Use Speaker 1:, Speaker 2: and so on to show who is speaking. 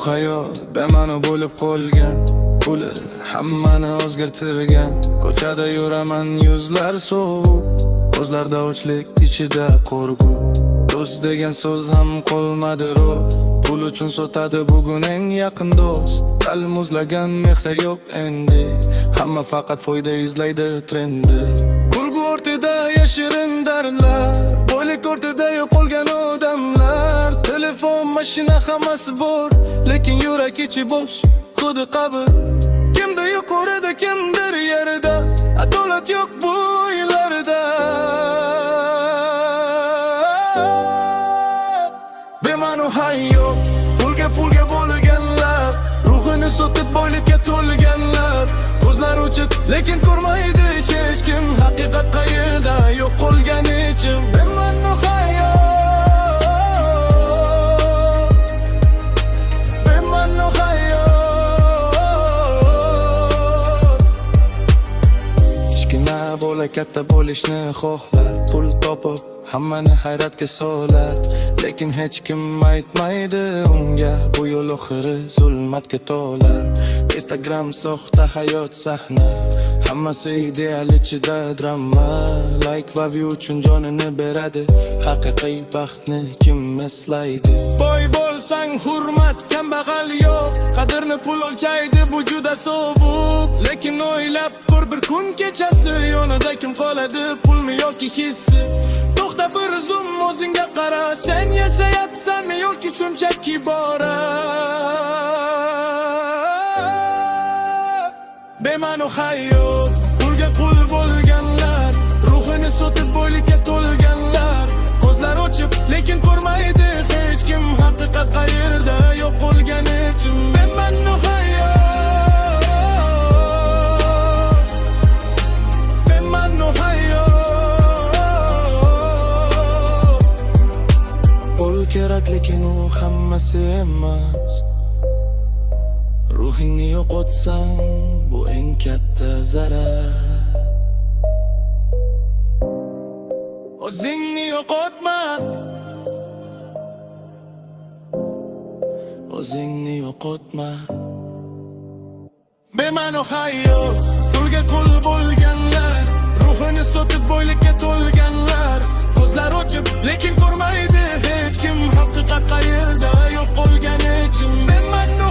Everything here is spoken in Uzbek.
Speaker 1: hayot bema'ni bo'lib qolgan, puli hammani o'zgartirgan. Ko'chada yuraman, yuzlar sovuq, ko'zlarda ochlik, ichida qo'rquv. Do'st degan so'z ham qolmadi rost, pul uchun sotadi bugun eng yaqin do'st. Dal muzlagan mehr yo'q endi, hamma faqat foyda izlaydi trendi. Kulgu o'rtada yashirin dardlar, boylik o'rtada yo'qolgan odamlar. Telefon, mashina hammasi bor, lekin yurak ichi bo'sh, xuddi qabr. Kimdir yuqorida, kimdir yerda, adolat yo'q bu uylarda. Bema'ni hayot, pulga bo'lganlar, ruhini sotib boylikka to'lganlar. Ko'zlar ochiq, lekin ko'rmaydi hech kim, haqiqat qayerda yo'q qolgan ichim. Bema'ni hayot, bema'ni hayot. Kichkina bola katta bo'lishni xohlar, pul topib hammani hayratga solar, lekin hech kim aytmaydi unga bu yo'l oxiri zulmatga to'lar. Instagram soxta hayot sahna, hammasi ideal, ichida drama. Like va view uchun jonini beradi, haqiqiy baxtni kim eslaydi? Boy bo'lsang hurmat, kambag'al yo'q, qadrni pul o'lchaydi, bu juda sovuq. Lekin o'ylab ko'r, bir kun kechasi yonida kim qoladi, pulmi yoki hissi? To'xta bir zum, o'zingga qara, sen yashayapsanmi yoki shunchaki bora? Bema'ni hayot, pulga qul bo'lganlar, ruhini sotib boylikka to'lganlar. Ko'zlar ochib, lekin ko'rmaydi hech kim, haqiqat qayerda yo'q qolgan ichim. Bema'ni hayot, bema'ni hayot. Pul kerak, lekin u hammasi emas. Ruhingni yo'qotsang, bu eng katta zarar. O'zingni yo'qotma, o'zingni yo'qotma. Bema'ni hayot, pulga qul bo'lganlar, ruhini sotib boylikka to'lganlar. Ko'zlar ochib, lekin ko'rmaydi hech kim, haqiqat qayerda yo'q qolgan ichim. Bema'ni